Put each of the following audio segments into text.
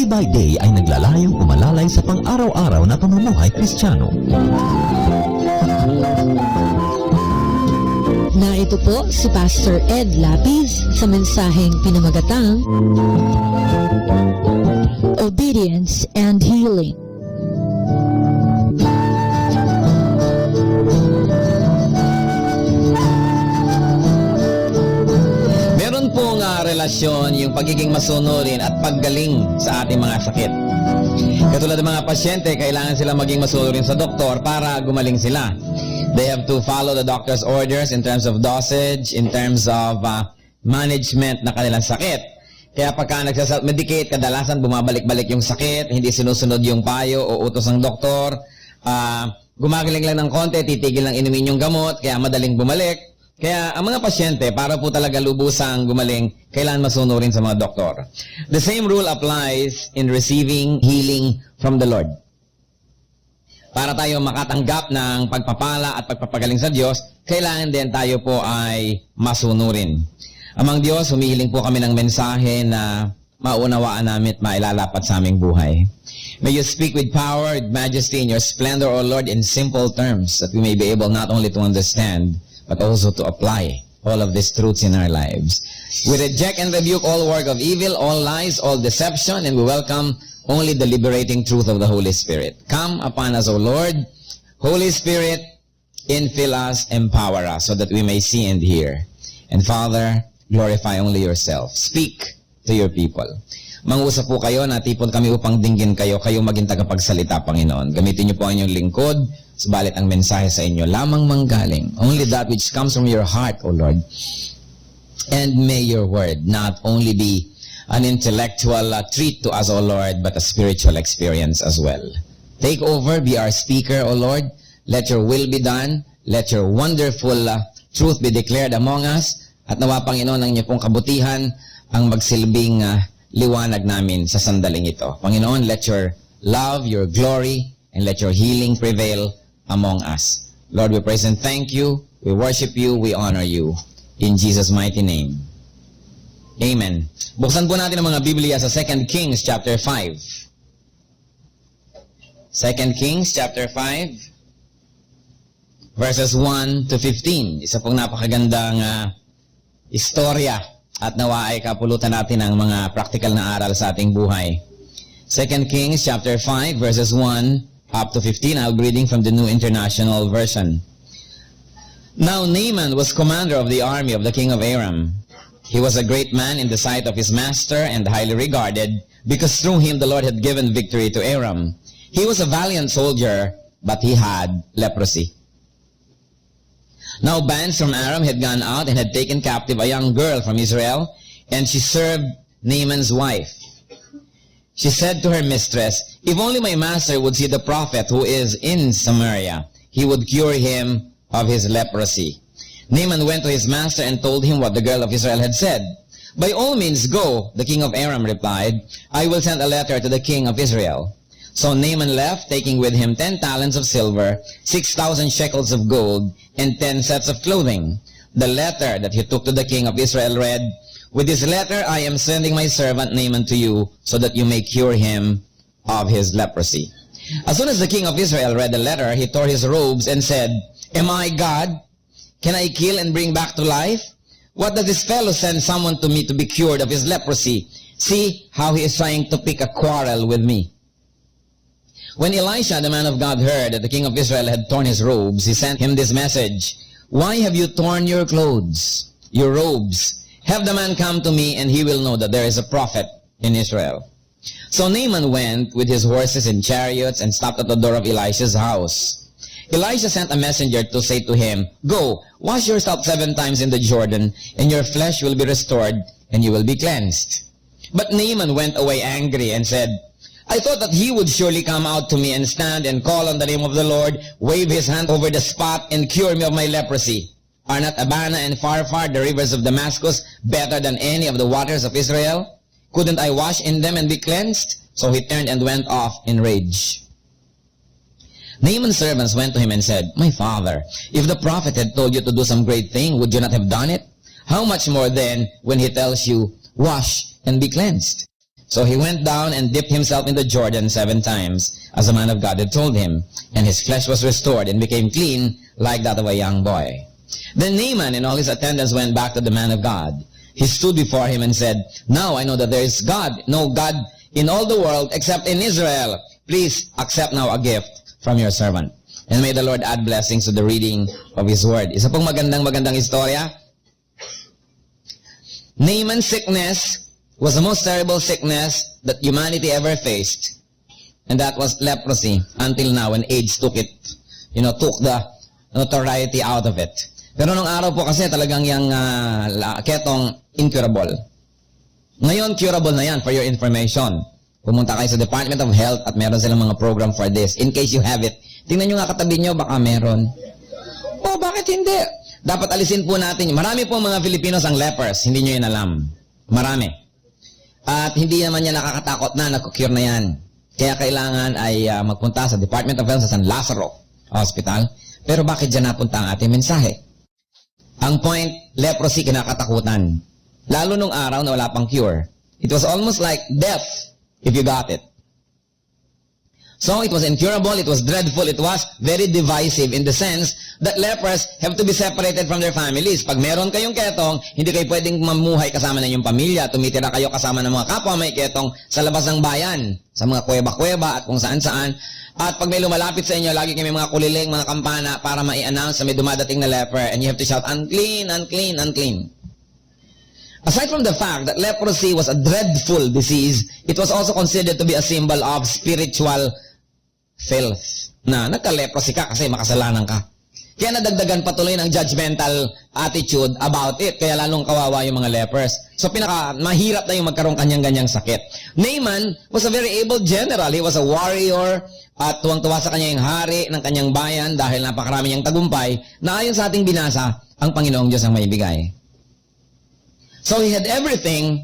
by day ay naglalayong umalalay sa pang-araw-araw na pamumuhay Kristiyano. Narito po si Pastor Ed Lapis sa mensaheng pinamagatang Obedience and Healing. Meron pong relasyon yung pagiging masunurin at paggaling sa ating mga sakit. Katulad ng mga pasyente, kailangan sila maging masunurin sa doktor para gumaling sila. They have to follow the doctor's orders in terms of dosage, in terms of management na kanilang sakit. Kaya pagka nagsaself-medicate, kadalasan bumabalik-balik yung sakit, hindi sinusunod yung payo o utos ng doktor, gumagaling lang ng konti, titigil lang inumin yung gamot, kaya madaling bumalik. Kaya ang mga pasyente, para po talaga lubusang gumaling, kailangan masunurin sa mga doktor. The same rule applies in receiving healing from the Lord. Para tayo makatanggap ng pagpapala at pagpapagaling sa Diyos, kailangan din tayo po ay masunurin. Amang Diyos, humihiling po kami ng mensahe na maunawaan namin at mailalapat sa aming buhay. May you speak with power, with majesty, in your splendor, O Lord, in simple terms, that we may be able not only to understand, but also to apply all of these truths in our lives. We reject and rebuke all work of evil, all lies, all deception, and we welcome only the liberating truth of the Holy Spirit. Come upon us, O Lord. Holy Spirit, infill us, empower us, so that we may see and hear. And Father, glorify only yourself. Speak to your people. Mangusap po kayo, natipon kami upang dinggin kayo, kayo maging tagapagsalita, Panginoon. Gamitin niyo po ang inyong lingkod, subalit ang mensahe sa inyo lamang manggaling. Only that which comes from your heart, O Lord. And may your word not only be an intellectual treat to us, O Lord, but a spiritual experience as well. Take over, be our speaker, O Lord. Let your will be done. Let your wonderful truth be declared among us. At nawa, Panginoon, ang inyong pong kabutihan ang magsilbing liwanag namin sa sandaling ito. Panginoon, let your love, your glory, and let your healing prevail among us. Lord, we praise and thank you. We worship you. We honor you. In Jesus' mighty name. Amen. Buksan po natin ang mga Biblia sa 2 Kings chapter 5. 2 Kings chapter 5 verses 1 to 15. Isa pong napakagandang istorya at nawa ay kapulutan natin ng mga practical na aral sa ating buhay. 2 Kings chapter 5 verses 1 up to 15. I'll be reading from the New International Version. Now Naaman was commander of the army of the king of Aram. He was a great man in the sight of his master and highly regarded, because through him the Lord had given victory to Aram. He was a valiant soldier, but he had leprosy. Now bands from Aram had gone out and had taken captive a young girl from Israel, and she served Naaman's wife. She said to her mistress, "If only my master would see the prophet who is in Samaria, he would cure him of his leprosy." Naaman went to his master and told him what the girl of Israel had said. "By all means go," the king of Aram replied. "I will send a letter to the king of Israel." So Naaman left, taking with him 10 talents of silver, 6,000 shekels of gold, and 10 sets of clothing. The letter that he took to the king of Israel read, "With this letter I am sending my servant Naaman to you, so that you may cure him of his leprosy." As soon as the king of Israel read the letter, he tore his robes and said, "Am I God? Can I kill and bring back to life? What does this fellow send someone to me to be cured of his leprosy? See how he is trying to pick a quarrel with me." When Elisha, the man of God, heard that the king of Israel had torn his robes, he sent him this message, "Why have you torn your clothes, your robes? Have the man come to me, and he will know that there is a prophet in Israel." So Naaman went with his horses and chariots and stopped at the door of Elisha's house. Elisha sent a messenger to say to him, "Go, wash yourself 7 times in the Jordan, and your flesh will be restored, and you will be cleansed." But Naaman went away angry and said, "I thought that he would surely come out to me and stand and call on the name of the Lord, wave his hand over the spot, and cure me of my leprosy. Are not Abana and Pharpar, the rivers of Damascus, better than any of the waters of Israel? Couldn't I wash in them and be cleansed?" So he turned and went off in rage. Naaman's servants went to him and said, "My father, if the prophet had told you to do some great thing, would you not have done it? How much more then when he tells you, wash and be cleansed?" So he went down and dipped himself in the Jordan 7 times, as the man of God had told him, and his flesh was restored and became clean like that of a young boy. Then Naaman and all his attendants went back to the man of God. He stood before him and said, "Now I know that there is no God in all the world except in Israel. Please accept now a gift from your servant." And may the Lord add blessings to the reading of His word. Isa pong magandang istorya. Naaman's sickness was the most terrible sickness that humanity ever faced. And that was leprosy until now when AIDS took the notoriety out of it. Pero nung araw po kasi talagang yung ketong incurable. Ngayon, curable na yan for your information. Pumunta kayo sa Department of Health at meron silang mga program for this. In case you have it, tingnan nyo nga katabi nyo, baka meron. Oh, bakit hindi? Dapat alisin po natin. Marami po mga Filipinos ang lepers. Hindi nyo yun alam. Marami. At hindi naman yan nakakatakot na, nag-cure na yan. Kaya kailangan ay magpunta sa Department of Health sa San Lazaro Hospital. Pero bakit dyan napunta ang ating mensahe? Ang point, leprosy kinakatakutan. Lalo nung araw na wala pang cure. It was almost like death if you got it. So it was incurable, it was dreadful, it was very divisive in the sense that lepers have to be separated from their families. Pag meron kayong ketong, hindi kayo pwedeng mamuhay kasama ng inyong pamilya. Tumitira kayo kasama ng mga kapwa may ketong sa labas ng bayan, sa mga kuweba-kuweba at kung saan-saan. At pag may lumalapit sa inyo, lagi kayo may mga kuliling, mga kampana para mai-announce na may dumadating na leper. And you have to shout, "Unclean, unclean, unclean." Aside from the fact that leprosy was a dreadful disease, it was also considered to be a symbol of spiritual filth. Na nagka-leprosy ka kasi makasalanan ka. Kaya nadagdagan patuloy ng judgmental attitude about it. Kaya lalong kawawa yung mga lepers. So mahirap na yung magkaroon kanyang-ganyang sakit. Naaman was a very able general. He was a warrior. At tuwang-tuwa sa kanya yung hari ng kanyang bayan dahil napakarami niyang tagumpay na ayon sa ating binasa, ang Panginoong Diyos ang maibigay. So he had everything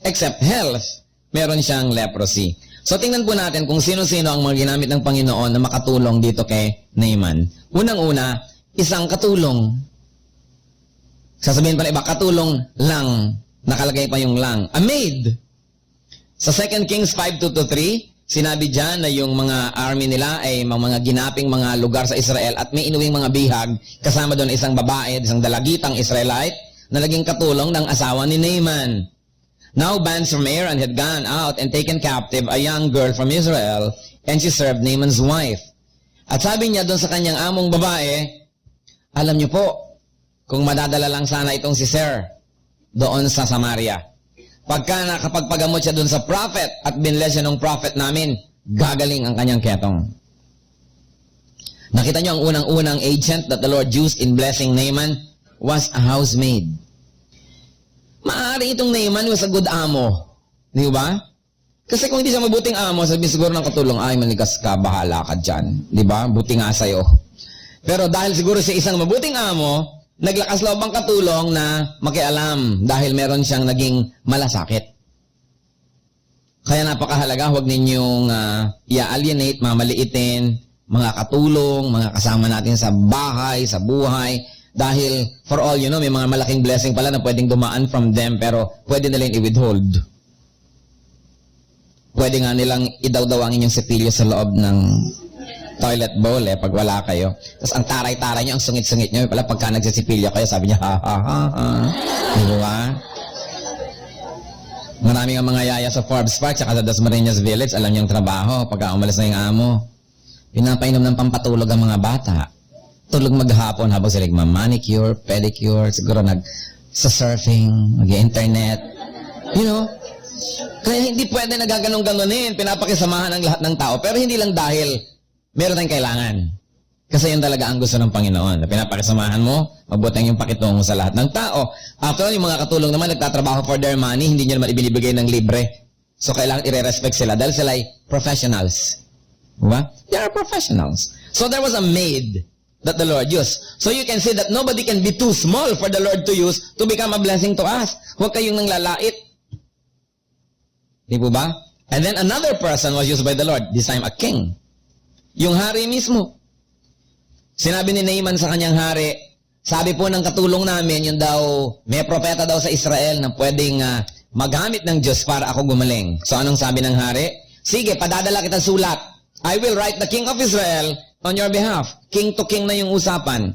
except health. Meron siyang leprosy. So tingnan po natin kung sino-sino ang mga ginamit ng Panginoon na makatulong dito kay Naaman. Unang-una, isang katulong. Sasabihin pa na iba, katulong lang. Nakalagay pa yung lang. A maid. Sa 2 Kings 5:2-3, sinabi dyan na yung mga army nila ay mga ginaping mga lugar sa Israel at may inuwing mga bihag. Kasama doon isang babae, isang dalagitang Israelite na naging katulong ng asawa ni Naaman. Now bands from Aram had gone out and taken captive a young girl from Israel, and she served Naaman's wife. At sabi niya doon sa kanyang among babae, "Alam niyo po, kung madadala lang sana itong si Sir doon sa Samaria. Pagka nakapagpagamot siya doon sa prophet at binless siya ng prophet namin, gagaling ang kanyang ketong." Nakita niyo ang unang-unang agent that the Lord used in blessing Naaman was a housemaid. Maaari itong Naaman was a good amo. Di ba? Kasi kung hindi siya mabuting amo, sabihin siguro ng katulong, "Ay, manigas ka, bahala ka dyan." Di ba? Buti nga sa'yo. Pero dahil siguro siya isang mabuting amo, naglakas loob ang katulong na makialam dahil meron siyang naging malasakit. Kaya napakahalaga, huwag ninyong i-alienate, mamaliitin, mga katulong, mga kasama natin sa bahay, sa buhay. Dahil, for all you know, may mga malaking blessing pala na pwedeng dumaan from them, pero pwede nilang i-withhold. Pwede nga nilang idawdaw ang inyong sipilyo sa loob ng toilet bowl pag wala kayo. Tapos ang taray-taray nyo, ang sungit-sungit nyo, pala pagka nagsisipilyo kayo, sabi niya, "Ha, ha, ha, ha." Diba? Maraming ang mga yaya sa Forbes Park, tsaka sa Dasmariñas Village, alam niyang trabaho, pagka umalis na yung amo. Pinapainom ng pampatulog ang mga bata. Tulog maghapon habang sila manicure, pedicure, siguro sa surfing, mag-internet. You know? Kaya hindi pwede nagaganong-ganonin, pinapakisamahan ang lahat ng tao. Pero hindi lang dahil meron tayong kailangan. Kasi yun talaga ang gusto ng Panginoon. Na pinapakisamahan mo, mabuti yung pakitungo sa lahat ng tao. After all, yung mga katulong naman nagtatrabaho for their money, hindi nyo naman ibinibigay ng libre. So kailangan i-respect sila dahil sila ay professionals. Diba? They are professionals. So there was a maid that the Lord used. So you can see that nobody can be too small for the Lord to use to become a blessing to us. Huwag kayong nanglalait. Di po ba? And then another person was used by the Lord, this time a king. Yung hari mismo. Sinabi ni Naaman sa kanyang hari, sabi po ng katulong namin, yung daw, may propeta daw sa Israel na pwedeng magamit ng Diyos para ako gumaling. So anong sabi ng hari? Sige, padadala kita sulat. I will write the king of Israel on your behalf. King to king na yung usapan.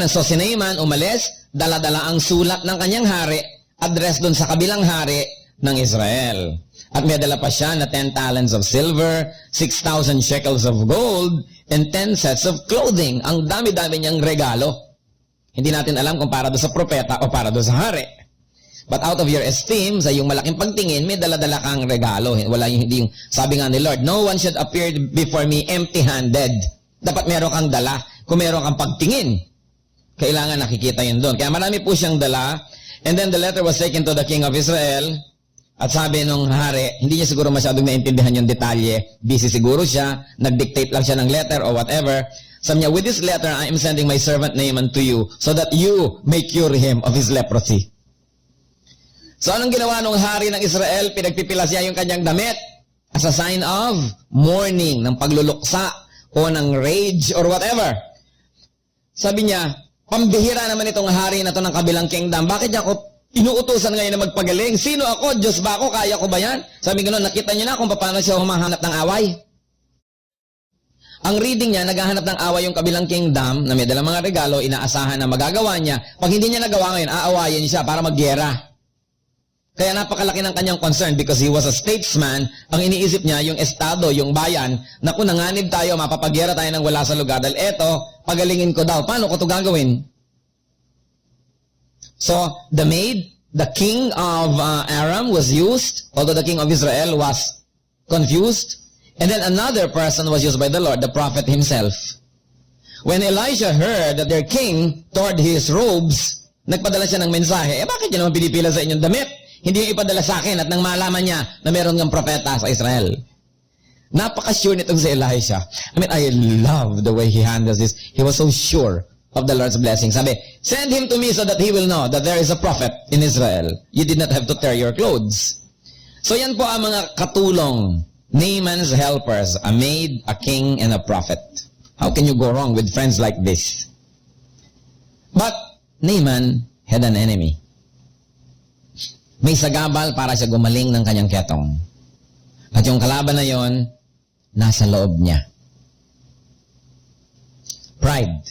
So si Naaman umalis, dala-dala ang sulat ng kanyang hari, address doon sa kabilang hari ng Israel. At may dala pa siya na 10 talents of silver, 6,000 shekels of gold, and 10 sets of clothing. Ang dami-dami niyang regalo. Hindi natin alam kung para doon sa propeta o para doon sa hari. But out of your esteem, sa iyong malaking pagtingin, may dala-dala kang regalo. Wala hindi yung, sabi nga ni Lord, no one should appear before me empty-handed. Dapat meron kang dala. Kung meron kang pagtingin, kailangan nakikita yun doon. Kaya marami po siyang dala. And then the letter was taken to the king of Israel. At sabi nung hari, hindi niya siguro masyadong naintindihan yung detalye. Busy siguro siya. Nag-dictate lang siya ng letter or whatever. Sabi niya, with this letter, I am sending my servant Naaman to you so that you may cure him of his leprosy. So anong ginawa nung hari ng Israel? Pinagpipilas niya yung kanyang damit as a sign of mourning, ng pagluluksa o ng rage or whatever. Sabi niya, pambihira naman itong hari na to ng kabilang kingdom. Bakit niya ako inuutusan ngayon na magpagaling? Sino ako? Diyos ba ako? Kaya ko ba yan? Sabi gano'n, nakita niyo na kung paano siya humahanap ng away. Ang reading niya, naghahanap ng away yung kabilang kingdom na may dalang mga regalo, inaasahan na magagawa niya. Pag hindi niya nagawa ngayon, aawayin siya para magyera. Kaya napakalaki ng kanyang concern because he was a statesman. Ang iniisip niya, yung estado, yung bayan, na kung nanganib tayo, mapapagyera tayo ng wala sa lugar. Dahil eto, pagalingin ko daw. Paano ko ito gagawin? So, the maid, the king of Aram was used, although the king of Israel was confused. And then another person was used by the Lord, the prophet himself. When Elijah heard that their king tore his robes, nagpadala siya ng mensahe, bakit niya naman pinipila sa inyong damit? Hindi yung ipadala sa akin at nang malaman niya na meron ng propeta sa Israel. Napaka-sure nitong si Elisha. I mean, I love the way he handles this. He was so sure of the Lord's blessing. Sabi, send him to me so that he will know that there is a prophet in Israel. You did not have to tear your clothes. So yan po ang mga katulong. Naaman's helpers, a maid, a king, and a prophet. How can you go wrong with friends like this? But Naaman had an enemy. May sagabal para siya gumaling ng kanyang ketong. At yung kalaban na yon, nasa loob niya. Pride.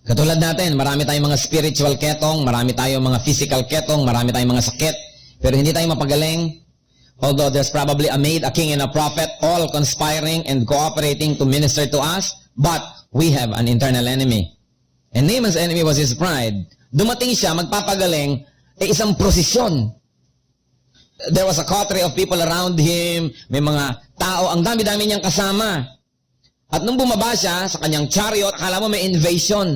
Katulad natin, marami tayong mga spiritual ketong, marami tayong mga physical ketong, marami tayong mga sakit, pero hindi tayo mapagaling. Although there's probably a maid, a king, and a prophet, all conspiring and cooperating to minister to us, but we have an internal enemy. And Naaman's enemy was his pride. Dumating siya, magpapagaling, isang prosesyon. There was a coterie of people around him, may mga tao, ang dami-dami niyang kasama. At nung bumaba siya sa kanyang chariot, akala mo may invasion.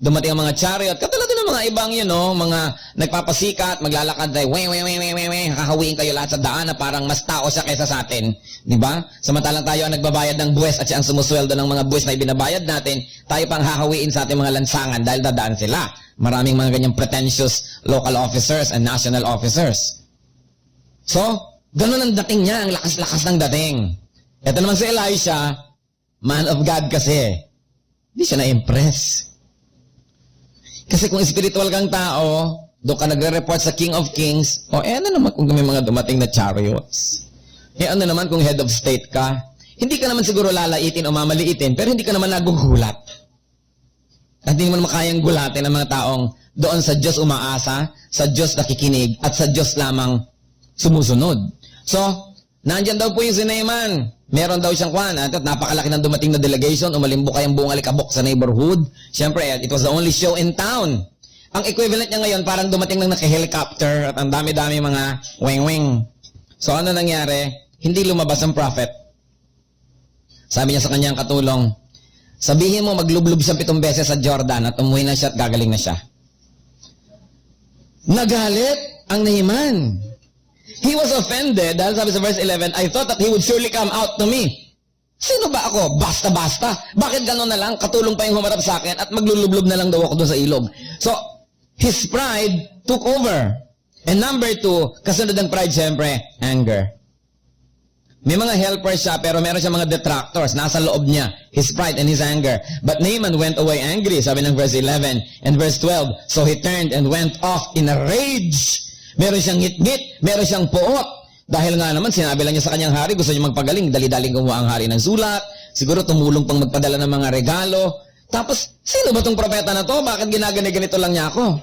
Dumating ang mga chariot, katulad din ng mga ibang mga nagpapasikat, maglalakad tayo, kakawiin kayo lahat sa daan na parang mas tao siya kaysa sa atin. Diba? Samantalang tayo ang nagbabayad ng buwes at siya ang sumusweldo ng mga buwes na ibinabayad natin, tayo pang hahawiin sa ating mga lansangan dahil dadaan sila. Maraming mga ganyang pretentious local officers and national officers. So, ganun ang dating niya, ang lakas-lakas ng dating. Ito naman si Elisha, man of God kasi. Hindi siya na-impress. Kasi kung spiritual kang tao, doon ka nagre-report sa King of Kings, ano naman kung may mga dumating na chariots? Ano naman kung head of state ka? Hindi ka naman siguro lalaitin o mamaliitin, pero hindi ka naman nagugulat. At hindi mo makayang gulatin ang mga taong doon sa Diyos umaasa, sa Diyos nakikinig, at sa Diyos lamang sumusunod. So, nandyan daw po yung si Naaman. Meron daw siyang at napakalaki ng dumating na delegation, umalimbok kayang buong alikabok sa neighborhood. Siyempre, it was the only show in town. Ang equivalent niya ngayon, parang dumating lang naka-helicopter at ang dami-dami mga weng-weng. So, ano nangyari? Hindi lumabas ang prophet. Sabi niya sa kanyang katulong, sabihin mo, maglublob siya 7 beses sa Jordan at umuwi na siya at gagaling na siya. Nagalit ang Naaman. He was offended dahil sabi sa verse 11, I thought that he would surely come out to me. Sino ba ako? Basta-basta. Bakit gano'n na lang? Katulong pa yung humarap sa akin at maglulublob na lang daw ako doon sa ilog. So, his pride took over. And number 2, kasunod ng pride, siyempre, anger. May mga helpers siya, pero meron siya mga detractors. Nasa loob niya, his pride and his anger. But Naaman went away angry, sabi ng verse 11 and verse 12. So he turned and went off in a rage. Meron siyang ngit-ngit, meron siyang puot. Dahil nga naman, sinabi lang niya sa kanyang hari, gusto niya magpagaling, dali-daling gumawa ang hari ng sulat. Siguro tumulong pang magpadala ng mga regalo. Tapos, sino ba tong propeta na to? Bakit ginagani-ganito lang niya ako?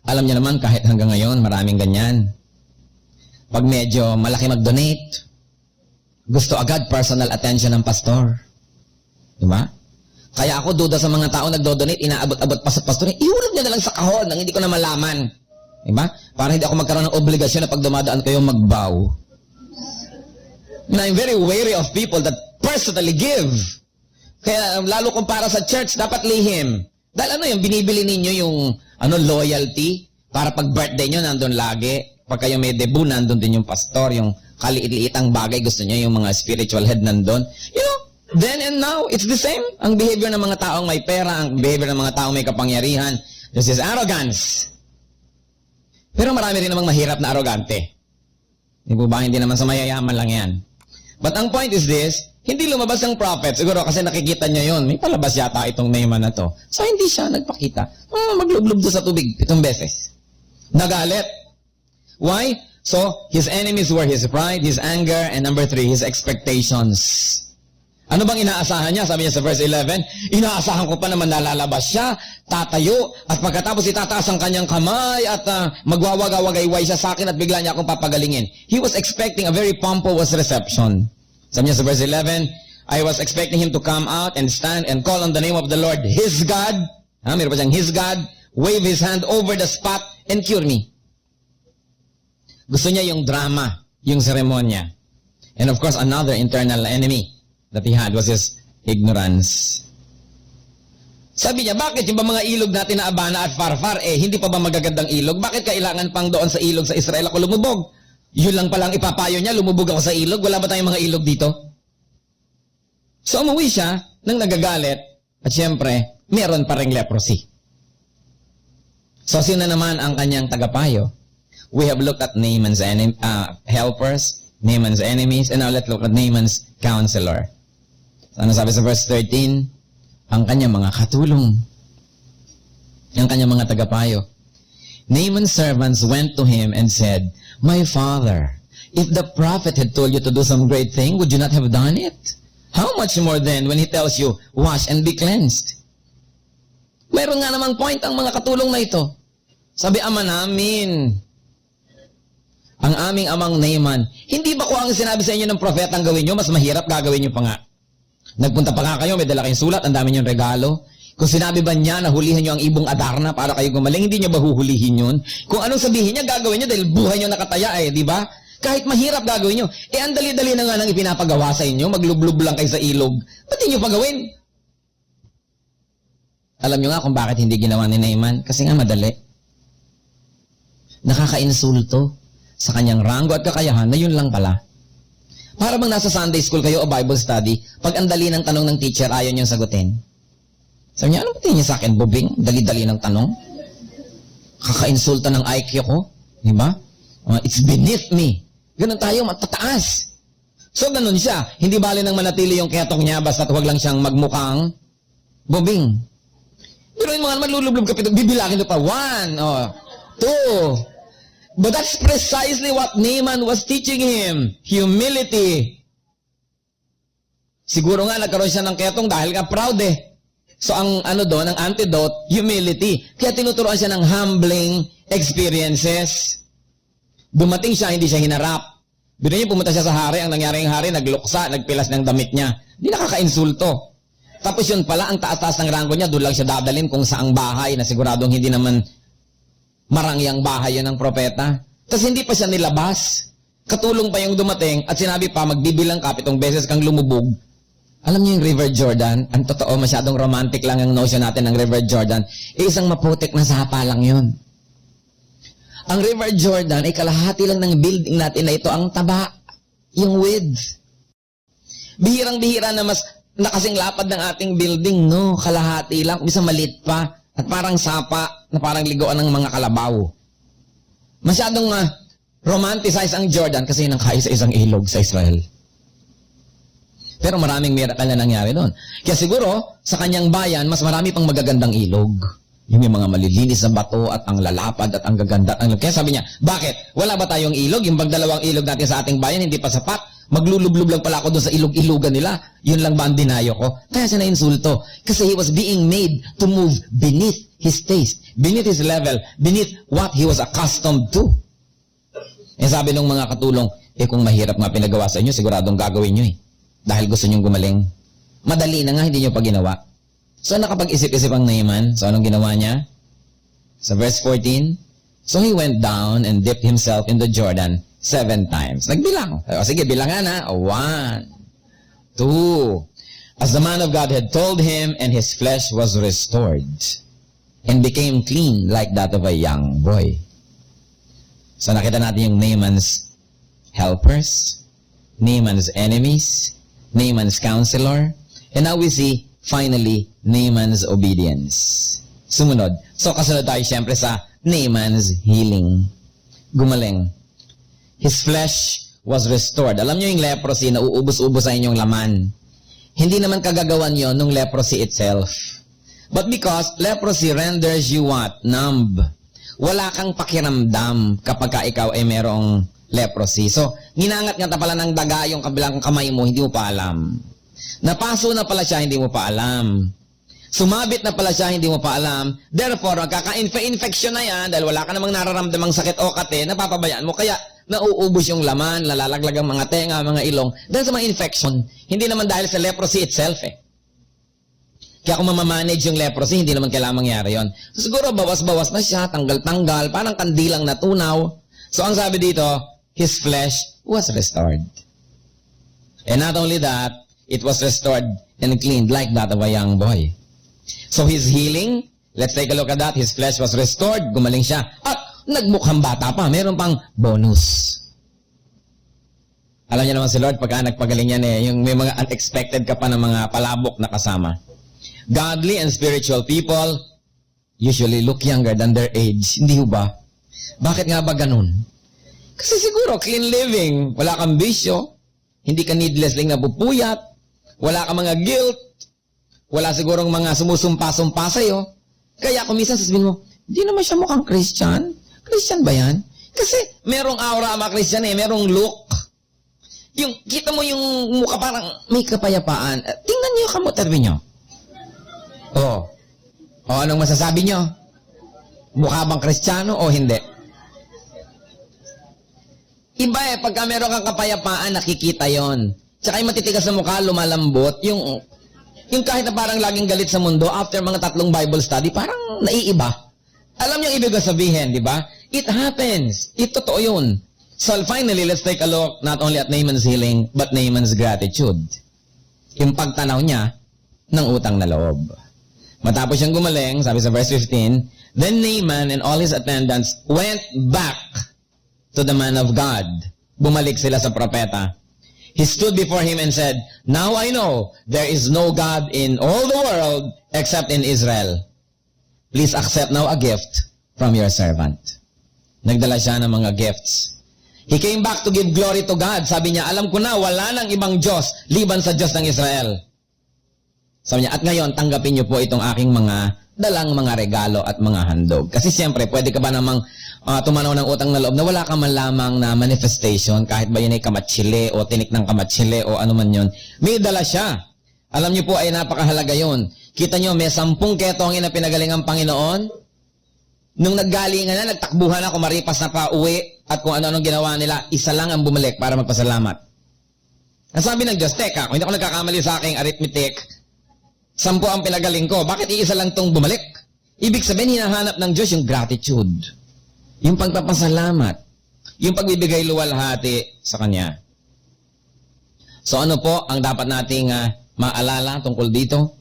Alam niya naman, kahit hanggang ngayon, maraming ganyan. Pag medyo malaki mag-donate, gusto agad personal attention ng pastor. Diba? Kaya ako duda sa mga tao nagdo-donate, inaabot-abot pa sa pastor, ihulog niya na lang sa kahon nang hindi ko na malaman. Diba? Para hindi ako magkaroon ng obligasyon na pag dumadaan kayo magbow. I'm very wary of people that personally give. Kaya lalo kung para sa church, dapat lihim. Dahil ano yung binibili ninyo yung loyalty para pag birthday nyo nandun lagi. Pag kayo may debut, nandun din yung pastor, yung kaliit-liitang bagay, gusto niya yung mga spiritual head nandun. You know, then and now, it's the same. Ang behavior ng mga taong may pera, ang behavior ng mga taong may kapangyarihan, this is arrogance. Pero marami rin namang mahirap na arrogante. Di ba? Hindi naman sa mayayaman lang yan. But ang point is this, hindi lumabas ang prophet. Siguro kasi nakikita niya yon. May palabas yata itong Naaman na to. So hindi siya nagpakita. Maglublob doon sa tubig 7 beses. Nagalit. Why? So, his enemies were his pride, his anger, and number 3, his expectations. Ano bang inaasahan niya? Sabi niya sa verse 11, inaasahan ko pa naman nalalabas siya, tatayo, at pagkatapos itataas ang kanyang kamay, at magwawagawagayway siya sa akin, at bigla niya akong papagalingin. He was expecting a very pompous reception. Sabi niya sa verse 11, I was expecting him to come out and stand and call on the name of the Lord, his God. Meron pa siyang his God, wave his hand over the spot, and cure me. Gusto niya yung drama, yung seremonya. And of course, another internal enemy that he had was his ignorance. Sabi niya, bakit yung mga ilog natin na Abana at Farfar, hindi pa ba magagandang ilog? Bakit kailangan pang doon sa ilog sa Israel ako lumubog? Yun lang palang ipapayo niya, lumubog ako sa ilog. Wala ba tayong mga ilog dito? So umuwi siya nang nagagalit at syempre, meron pa ring leprosy. So sino naman ang kanyang tagapayo? We have looked at Naaman's helpers, Naaman's enemies, and now let's look at Naaman's counselor. So, ano sabi sa verse 13? Ang kanyang mga katulong. Ang kanyang mga tagapayo. Naaman's servants went to him and said, My father, if the prophet had told you to do some great thing, would you not have done it? How much more then when he tells you, wash and be cleansed? Meron nga namang point ang mga katulong na ito. Sabi, ama namin, ang aming amang Naaman, hindi ba ko ang sinabi sa inyo ng propeta ang gawin nyo, mas mahirap gagawin nyo pa nga. Nagpunta pa nga kayo, may dala kayong sulat, ang dami nyong regalo. Kung sinabi ba niya na hulihan nyo ang ibong Adarna para kayo gumaling, hindi nyo ba huhulihin yun? Kung anong sabihin niya, gagawin nyo dahil buhay nyo nakataya di ba? Kahit mahirap gagawin nyo. Ang dali-dali na nga nang ipinapagawa sa inyo, maglublob lang kayo sa ilog. Ba't nyo pa gawin? Alam nyo nga kung bakit hindi ginawa ni Naaman? Kasi nga madali. Nakaka-insulto sa kanyang ranggo at kakayahan na yun lang pala. Para bang nasa Sunday school kayo o Bible study, pag ang dali ng tanong ng teacher, ayaw niyong sagutin. Sabi niya, ano ba tingin niya sa akin, bubing? Dali-dali ng tanong? Kaka-insulta ng IQ ko? Diba? It's beneath me. Ganun tayo, matataas. So, ganun siya. Hindi bali nang manatili yung ketong niya, basta't huwag lang siyang magmukhang bubing. Pero yung mga malulublob ka, bibilangin ito pa, 1, 2, but that's precisely what Naaman was teaching him. Humility. Siguro nga nagkaroon siya ng ketong dahil nga proud So ang ang antidote, humility. Kaya tinuturoan siya ng humbling experiences. Dumating siya, hindi siya hinarap. Bino niya, pumunta siya sa hari. Ang nangyari yung hari, nagluksa, nagpilas ng damit niya. Hindi nakaka-insulto. Tapos yun pala, ang taas-taas ng ranggo niya, doon lang siya dadalhin kung saang bahay na siguradong hindi naman marangyang bahay yun ng propeta. Tapos hindi pa siya nilabas. Katulong pa yung dumating at sinabi pa, magbibilang ka 7 beses kang lumubog. Alam niyo yung River Jordan? Ang totoo, masyadong romantic lang yung notion natin ng River Jordan. Isang maputik na sapa lang yun. Ang River Jordan ay kalahati lang ng building natin na ito ang taba. Yung width. Bihirang-bihira na mas nakasing lapad ng ating building, no? Kalahati lang, bisa malit pa. At parang sapa na parang ligoan ng mga kalabaw. Masyadong romanticize ang Jordan kasi yun ang kaisa-isang ilog sa Israel. Pero maraming miracle na nangyari doon. Kaya siguro, sa kanyang bayan, mas marami pang magagandang ilog. Yung may mga malilinis na bato at ang lalapad at ang gaganda. Kaya sabi niya, bakit? Wala ba tayong ilog? Yung pagdalawang ilog natin sa ating bayan, hindi pa sapat. Maglulublob lang pala ako doon sa ilog-ilugan nila. Yun lang ba ang dinayo ko? Kaya siya na-insulto. Kasi he was being made to move beneath his taste, beneath his level, beneath what he was accustomed to. Eh sabi ng mga katulong, kung mahirap nga pinagawa sa inyo, siguradong gagawin nyo eh. Dahil gusto nyong gumaling. Madali na nga, hindi nyo pa ginawa. So nakapag-isip-isip ang Naaman. So anong ginawa niya? Sa verse 14, so he went down and dipped himself in the Jordan 7 times. Nagbilang. O, sige, bilangan ha. 1, 2. As the man of God had told him, and his flesh was restored and became clean like that of a young boy. So nakita natin yung Naaman's helpers, Naaman's enemies, Naaman's counselor, and now we see, finally, Naaman's obedience. Sumunod. So kasunod tayo siyempre sa Naaman's healing. Gumaling. His flesh was restored. Alam nyo yung leprosy, nauubos-ubos sa inyong laman. Hindi naman kagagawan yon ng leprosy itself. But because leprosy renders you what? Numb. Wala kang pakiramdam kapag ka ikaw ay merong leprosy. So, ginangat nga pala ng daga yung kabilang kamay mo, hindi mo pa alam. Napaso na pala siya, hindi mo pa alam. Sumabit na pala siya, hindi mo pa alam. Therefore, magkaka-infection na yan, dahil wala ka namang nararamdamang sakit o kate, napapabayaan mo. Kaya, nauubos yung laman, nalalaglag ang mga tenga, mga ilong, dahil sa mga infection. Hindi naman dahil sa leprosy itself eh. Kaya kung mamamanage yung leprosy, hindi naman kailangan mangyari yun. So, siguro, bawas-bawas na siya, tanggal-tanggal, parang kandilang natunaw. So, ang sabi dito, his flesh was restored. And not only that, it was restored and cleaned like that of a young boy. So his healing, let's take a look at that. His flesh was restored, gumaling siya. At nagmukhang bata pa, meron pang bonus. Alam niyo naman si Lord, pagka nagpagaling yan yung may mga unexpected ka pa ng mga palabok na kasama. Godly and spiritual people usually look younger than their age. Hindi ba? Bakit nga ba ganun? Kasi siguro, clean living, wala kang bisyo, hindi ka needlessly napupuyat, wala kang mga guilt, wala sigurong mga sumusumpa-sumpa sa'yo. Kaya kung minsan sasabihin mo, hindi naman siya mukhang Christian. Christian ba yan? Kasi merong aura ang mga Christian merong look. Yung, kita mo yung mukha parang may kapayapaan. Tingnan niyo yung kamoterbi niyo. O, anong masasabi niyo? Mukha bang Kristiyano o hindi? Iba pagka meron kang kapayapaan, nakikita yon. Tsaka yung matitigas na mukha, lumalambot. Yung kahit na parang laging galit sa mundo, after mga 3 Bible study, parang naiiba. Alam niyo ibig sabihin, di ba? It happens. Totoo yun. So finally, let's take a look not only at Naaman's healing, but Naaman's gratitude. Yung pagtanaw niya ng utang na loob. Matapos siyang gumaling, sabi sa verse 15, then Naaman and all his attendants went back to the man of God. Bumalik sila sa propeta. He stood before him and said, now I know there is no God in all the world except in Israel. Please accept now a gift from your servant. Nagdala siya ng mga gifts. He came back to give glory to God. Sabi niya, alam ko na, wala nang ibang Diyos liban sa Diyos ng Israel. Sabi niya, at ngayon, tanggapin niyo po itong aking mga dalang mga regalo at mga handog. Kasi siyempre, pwede ka ba namang tumanaw ng utang na loob na wala ka man lamang na manifestation, kahit ba yun ay kamatsile o tinik ng kamatsile o ano man yun. May dala siya. Alam niyo po ay napakahalaga yun. Kita niyo, may 10 ketongin na pinagaling ang Panginoon. Nung naggalingan na, nagtakbuhan na, kumaripas na pa uwi, at kung ano-anong ginawa nila, isa lang ang bumalik para magpasalamat. Ang sabi ng Diyos, teka, kung hindi ako nagkakamali sa aking arithmetic, 10 ang pinagaling ko, bakit iisa lang tong bumalik? Ibig sabihin, hinahanap ng Diyos yung gratitude. Yung pagpapasalamat. Yung pagbibigay luwalhati sa Kanya. So ano po ang dapat nating maalala tungkol dito?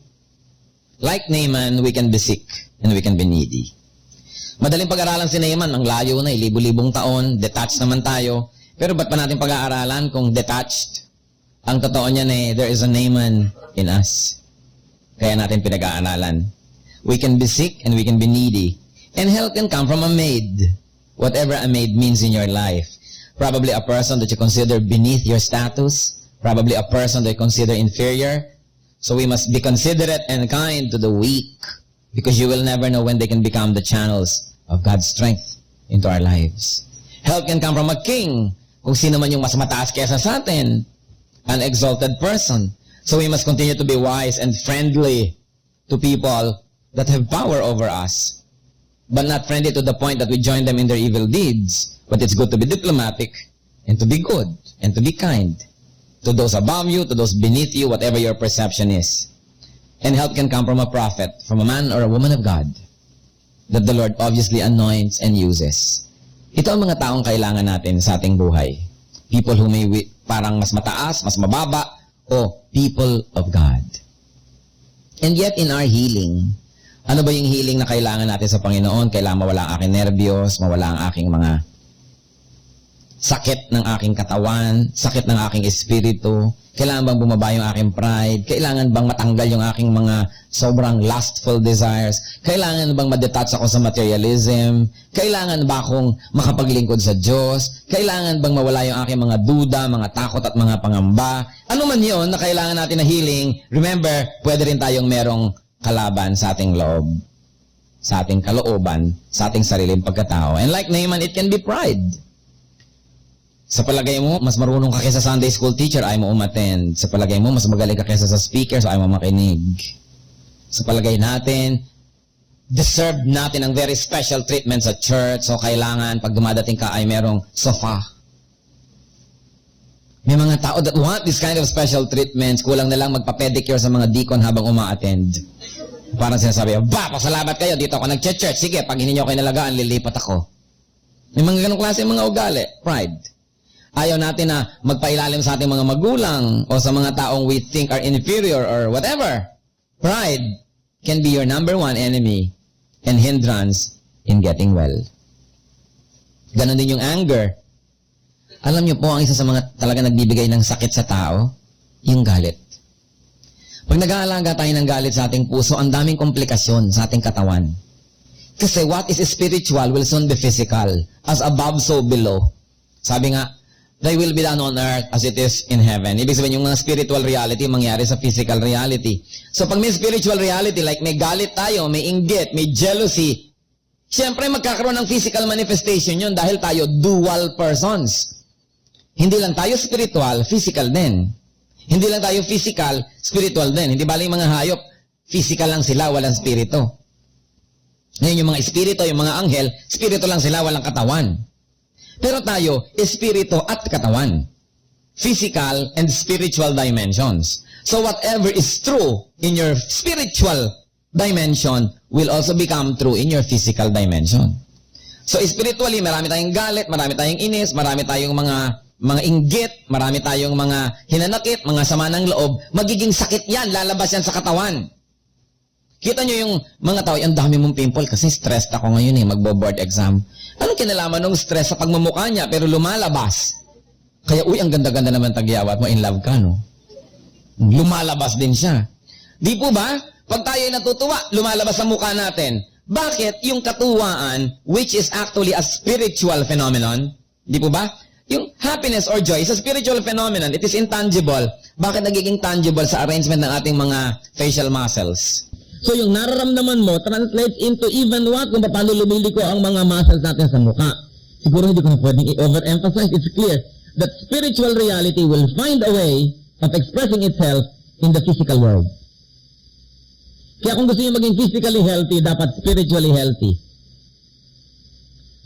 Like Naaman, we can be sick and we can be needy. Madaling pag-aralan si Naaman, ang layo na, libo-libong taon, detached naman tayo. Pero ba't pa natin pag-aaralan kung detached? Ang totoo niyan there is a Naaman in us. Kaya natin pinag-aaralan. We can be sick and we can be needy. And help can come from a maid. Whatever a maid means in your life. Probably a person that you consider beneath your status. Probably a person that you consider inferior. So we must be considerate and kind to the weak, because you will never know when they can become the channels of God's strength into our lives. Help can come from a king, kung sino man yung mas mataas kesa sa atin, an exalted person. So we must continue to be wise and friendly to people that have power over us, but not friendly to the point that we join them in their evil deeds. But it's good to be diplomatic and to be good and to be kind to those above you, to those beneath you, whatever your perception is. And help can come from a prophet, from a man or a woman of God that the Lord obviously anoints and uses. Ito ang mga taong kailangan natin sa ating buhay. People who may parang mas mataas, mas mababa, o people of God. And yet in our healing, ano ba yung healing na kailangan natin sa Panginoon? Kailangan mawala ang aking nervyos, mawala ang aking mga sakit ng aking katawan, sakit ng aking espiritu. Kailangan bang bumaba yung aking pride? Kailangan bang matanggal yung aking mga sobrang lustful desires? Kailangan bang madetach ako sa materialism? Kailangan ba akong makapaglingkod sa Diyos? Kailangan bang mawala yung aking mga duda, mga takot at mga pangamba? Ano man yun na kailangan natin na healing, remember, pwede rin tayong merong kalaban sa ating loob, sa ating kalooban, sa ating sariling pagkatao. And like Naaman, it can be pride. Sa palagay mo, mas marunong ka kaysa Sunday school teacher, ayaw mo umattend. Sa palagay mo, mas magaling ka kaysa sa speaker, so ayaw mo makinig. Sa palagay natin, deserve natin ang very special treatment sa church, so kailangan, pag dumadating ka, ay merong sofa. May mga tao that want this kind of special treatments, kulang na lang magpa-pedicure sa mga deacon habang uma-attend. Parang sinasabi, pasalamat kayo, dito ako nag-church. Sige, pag hindi nyo kayo nalagaan, lilipat ako. May mga ganong klase mga ugali, pride. Ayaw natin na magpailalim sa ating mga magulang o sa mga taong we think are inferior or whatever. Pride can be your number one enemy and hindrance in getting well. Ganon din yung anger. Alam niyo po, ang isa sa mga talaga nagbibigay ng sakit sa tao, yung galit. Pag nag-aalaga tayo ng galit sa ating puso, ang daming komplikasyon sa ating katawan. Kasi what is spiritual will soon be physical. As above, so below. Sabi nga, Thy will be done on earth as it is in heaven. Ibig sabihin, yung mga spiritual reality, mangyari sa physical reality. So pag may spiritual reality, like may galit tayo, may inggit, may jealousy, siyempre magkakaroon ng physical manifestation yun dahil tayo dual persons. Hindi lang tayo spiritual, physical din. Hindi lang tayo physical, spiritual din. Hindi baling mga hayop, physical lang sila, walang spirito. Ngayon yung mga espiritu, yung mga anghel, spirito lang sila, walang katawan. Pero tayo, espiritu at katawan. Physical and spiritual dimensions. So whatever is true in your spiritual dimension will also become true in your physical dimension. So spiritually, marami tayong galit, marami tayong inis, marami tayong mga inggit, marami tayong mga hinanakit, mga sama ng loob. Magiging sakit yan, lalabas yan sa katawan. Kita nyo yung mga tao, ang dami mong pimple kasi stressed ako ngayon magbo-board exam. Anong kinalaman ng stress sa pagmumukha niya pero lumalabas? Kaya, ang ganda-ganda naman tagyawat mo, in love ka, no? Lumalabas din siya. Di po ba? Pag tayo ay natutuwa, lumalabas sa mukha natin. Bakit? Yung katuwaan, which is actually a spiritual phenomenon, di po ba? Yung happiness or joy is a spiritual phenomenon. It is intangible. Bakit nagiging tangible sa arrangement ng ating mga facial muscles? So yung nararamdaman mo translates into even what? Kung paano lumiliko ang mga muscles natin sa mukha. Siguro hindi ko na pwedeng i-overemphasize. It's clear that spiritual reality will find a way of expressing itself in the physical world. Kaya kung gusto nyo maging physically healthy, dapat spiritually healthy.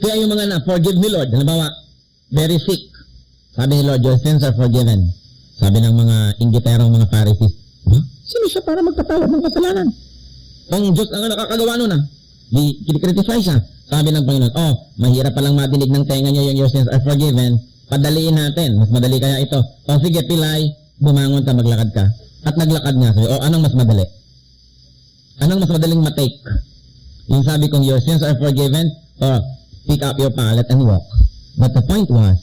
Kaya yung mga forgive me Lord, halimbawa, very sick. Sabi ni Lord, your sins are forgiven. Sabi ng mga inggiterong mga Pharisees, sino siya para magpatawad ng kasalanan? Ang Diyos ang nakakagawa nun Kinikriticize siya. Sabi ng Panginoon, mahirap palang madinig ng tenga niya yung your sins are forgiven. Padaliin natin. Mas madali kaya ito. Sige, pilay, bumangon ka, maglakad ka. At naglakad nga. Sabi, anong mas madali? Anong mas madaling matake? Yung sabi kong your sins are forgiven, pick up your pallet and walk. But the point was,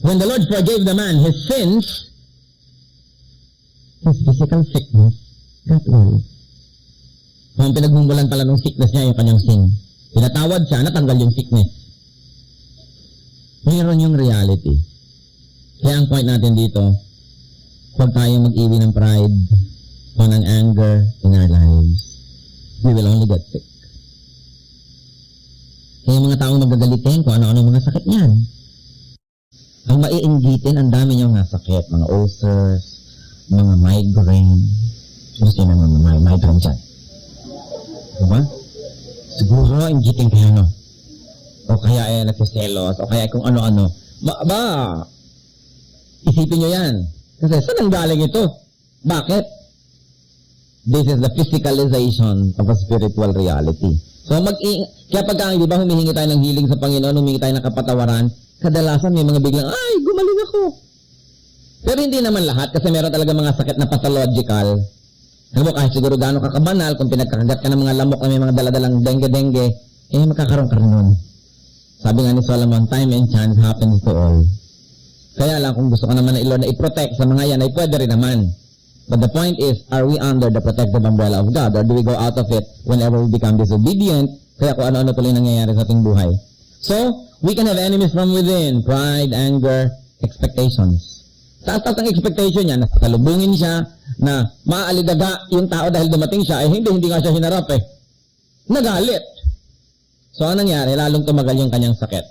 when the Lord forgave the man his sins, his physical sickness got well. Kung pinagmumulan pala ng sickness niya yung kanyang sin. Pinatawad siya, natanggal yung sickness. Mayroon yung reality. Kaya ang point natin dito, huwag tayong mag-iwi ng pride o ng anger in our lives. We will only get sick. Kaya yung mga taong magagalitin kung ano-ano mga sakit niyan. Ang maiinggitin, ang dami niyong nga sakit. Mga ulcers, mga migraine. Gusto nyo mga migraine dyan. Diba? Siguro, inggitin kayo, no? O kaya nagsiselos, o kaya kung ano-ano. Isipin nyo yan. Kasi saan ang galing ito? Bakit? This is the physicalization of a spiritual reality. So, kaya pagka, di ba, humihingi tayo ng healing sa Panginoon, humihingi tayo ng kapatawaran, kadalasan may mga biglang, ay, gumaling ako. Pero hindi naman lahat, kasi meron talaga mga sakit na pathological. Alam mo, kahit siguro gano'ng kakabanal, kung pinagkakagat ka ng mga lamok na may mga daladalang dengue-dengue, magkakaroon ka rin nun. Sabi nga ni Solomon, time and chance happens to all. Kaya lang, kung gusto ka naman na Lord na i-protect sa mga yan, ay pwede rin naman. But the point is, are we under the protective umbrella of God? Or do we go out of it whenever we become disobedient? Kaya kung ano-ano tuloy nangyayari sa ating buhay. So, we can have enemies from within. Pride, anger, expectations. Taas-taas ang expectation niya, nasalubungin siya, na maaalidaga yung tao dahil dumating siya, hindi nga siya hinarap Nagalit. So, anong nangyari? Lalong tumagal yung kanyang sakit.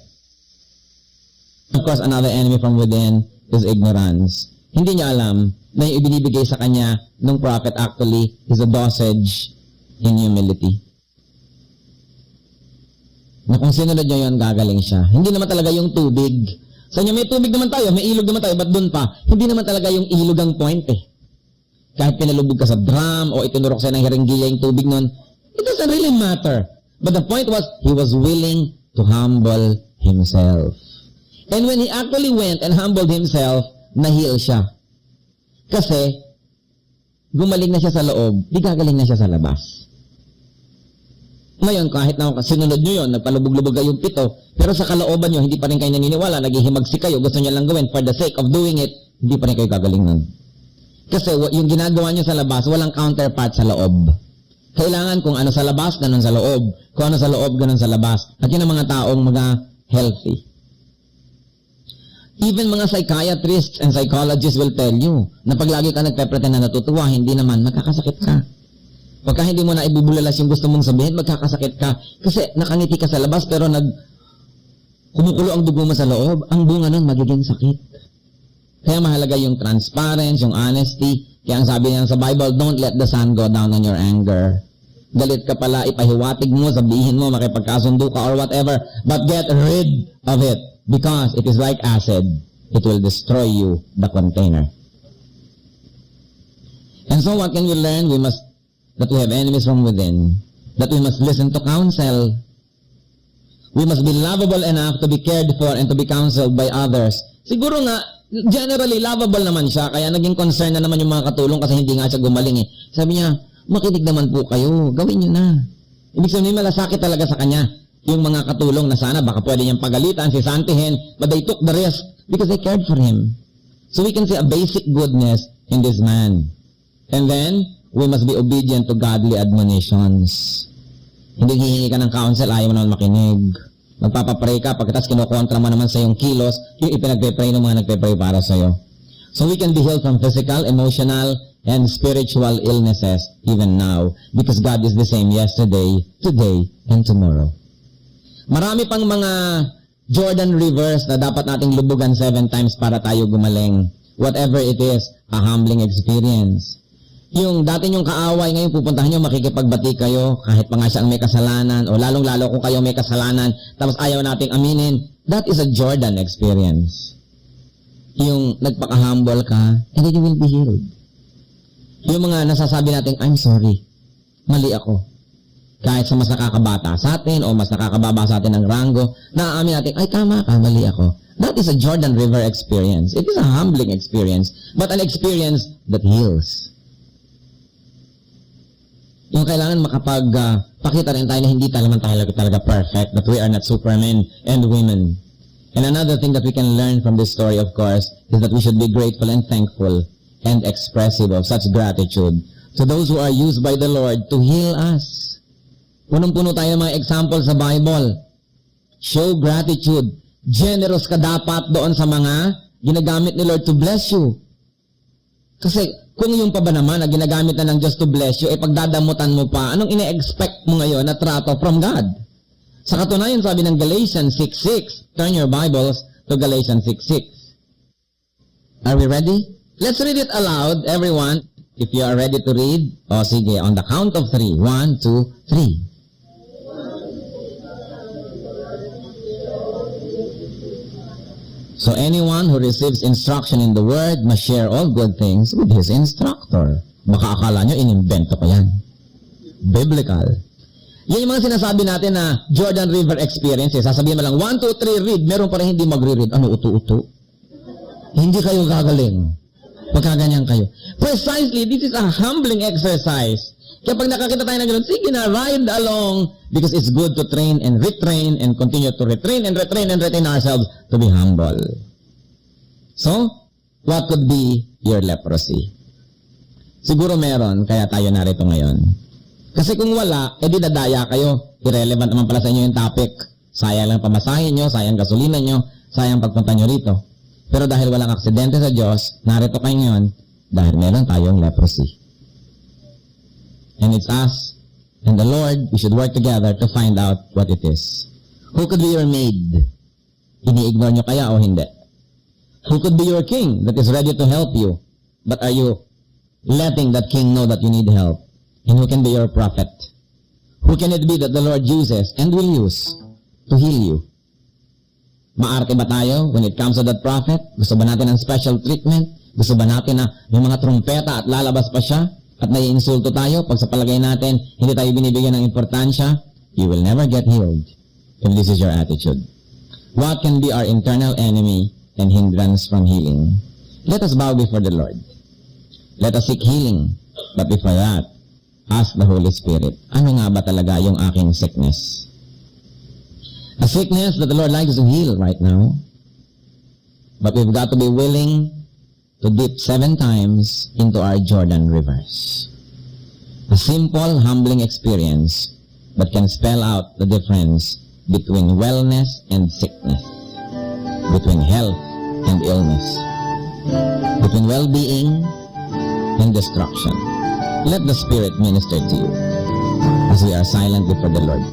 Of course, another enemy from within is ignorance. Hindi niya alam na yung ibinibigay sa kanya ng prophet actually is a dosage in humility. Na kung sinunod niya yun, gagaling siya. Hindi naman talaga yung tubig. Sa inyo, may tubig naman tayo, may ilog naman tayo, ba't doon pa? Hindi naman talaga yung ilog ang point Kahit pinalubog ka sa drum o itinurok sa'yo ng hiringgilya yung tubig nun, it doesn't really matter. But the point was, he was willing to humble himself. And when he actually went and humbled himself, na-heal siya. Kasi, gumaling na siya sa loob, di gagaling na siya sa labas. Ngayon, kahit na sinunod nyo yun, nagpalubog-lubog kayong pito, pero sa kalooban nyo, hindi pa rin kayo naniniwala, naghihimagsi kayo, gusto nyo lang gawin, for the sake of doing it, hindi pa rin kayo gagaling nun. Kasi yung ginagawa nyo sa labas, walang counterpart sa loob. Kailangan kung ano sa labas, ganun sa loob. Kung ano sa loob, ganun sa labas. At yun ang mga taong mga healthy. Even mga psychiatrists and psychologists will tell you na pag lagi ka nagpe-pretend na natutuwa, hindi naman, magkakasakit ka. Pagka hindi mo na ibubulalas yung gusto mong sabihin, magkakasakit ka. Kasi nakangiti ka sa labas, pero kumukulo ang dugo mo sa loob, ang bunga nun magiging sakit. Kaya mahalaga yung transparency, yung honesty. Kaya ang sabi niya sa Bible, don't let the sun go down on your anger. Galit ka pala, ipahiwatig mo, sabihin mo, makipagkasundo ka or whatever, but get rid of it. Because it is like acid. It will destroy you, the container. And so what can we learn? That we have enemies from within. That we must listen to counsel. We must be lovable enough to be cared for and to be counseled by others. Siguro nga, generally, lovable naman siya. Kaya naging concern na naman yung mga katulong kasi hindi nga siya gumaling Sabi niya, makinig naman po kayo. Gawin niyo na. Ibig sabihin, malasakit talaga sa kanya. Yung mga katulong na sana baka pwede niyang pagalitan, sisantihin, but they took the risk because they cared for him. So we can see a basic goodness in this man. And then, we must be obedient to godly admonitions. Hindi hihingi ka ng counsel, ayaw mo naman makinig. Magpapapray ka, pagkatas kinukontra mo naman sa yung kilos, yung ipinagpe-pray ng mga nagpe-pray para sa'yo. So we can be healed from physical, emotional, and spiritual illnesses even now because God is the same yesterday, today, and tomorrow. Marami pang mga Jordan rivers na dapat nating lubugan 7 times para tayo gumaling. Whatever it is, a humbling experience. Yung dati nyong kaaway, ngayon pupuntahan nyo, makikipagbati kayo, kahit pa nga siya ang may kasalanan, o lalong-lalo kung kayo may kasalanan, tapos ayaw nating aminin, that is a Jordan experience. Yung nagpaka-humble ka, and then you will be healed. Yung mga nasasabi natin, I'm sorry, mali ako. Kahit sa mas nakakabata sa atin o mas nakakababa sa atin ng ranggo, naaamin natin, ay tama ka, mali ako. That is a Jordan River experience. It is a humbling experience, but an experience that heals. Yung kailangan makapagpakita rin tayo na hindi naman tayo talaga perfect, that we are not supermen and women. And another thing that we can learn from this story, of course, is that we should be grateful and thankful and expressive of such gratitude to those who are used by the Lord to heal us. Punong-puno tayo ng mga example sa Bible. Show gratitude. Generous ka dapat doon sa mga ginagamit ni Lord to bless you. Kasi kung yung pa ba naman na ginagamit na ng Diyos to bless you, pagdadamutan mo pa, anong ine-expect mo ngayon na trato from God? Sa katunayan, sabi ng Galatians 6:6. Turn your Bibles to Galatians 6:6. Are we ready? Let's read it aloud, everyone. If you are ready to read, sige, on the count of 3. 1, 2, 3. So anyone who receives instruction in the Word must share all good things with his instructor. Baka akala nyo, inimbento ko yan. Biblical. Yan yung mga sinasabi natin na Jordan River experience. Sasabihin mo lang, 1, 2, 3, read. Meron pa rin hindi magre-read. Ano, uto-uto? Hindi kayo gagaling. Pagkaganyan kayo. Precisely, this is a humbling exercise. Kaya pag nakakita tayo na gano'n, sige na, ride along. Because it's good to train and retrain and continue to retrain and retrain and retain ourselves to be humble. So, what could be your leprosy? Siguro meron, kaya tayo narito ngayon. Kasi kung wala, edi dadaya kayo. Irrelevant naman pala sa inyo yung topic. Sayang lang pamasahin nyo, sayang gasolina nyo, sayang pagpunta nyo rito. Pero dahil walang aksidente sa Diyos, narito kayo ngayon dahil meron tayong leprosy. And it's us and the Lord, we should work together to find out what it is. Who could be your maid? Ini-ignore nyo kaya o hindi? Who could be your king that is ready to help you? But are you letting that king know that you need help? And who can be your prophet? Who can it be that the Lord uses and will use to heal you? Maarte ba tayo when it comes to that prophet? Gusto ba natin ng special treatment? Gusto ba natin na may mga trumpeta at lalabas pa siya? At naiinsulto tayo pag sa palagay natin hindi tayo binibigyan ng importansya? You will never get healed if this is your attitude. What can be our internal enemy and hindrance from healing? Let us bow before the Lord. Let us seek healing. But before that, ask the Holy Spirit, ano nga ba talaga yung aking sickness? A sickness that the Lord likes to heal right now. But we've got to be willing to dip 7 times into our Jordan rivers. A simple, humbling experience that can spell out the difference between wellness and sickness, between health and illness, between well-being and destruction. Let the Spirit minister to you as we are silent before the Lord.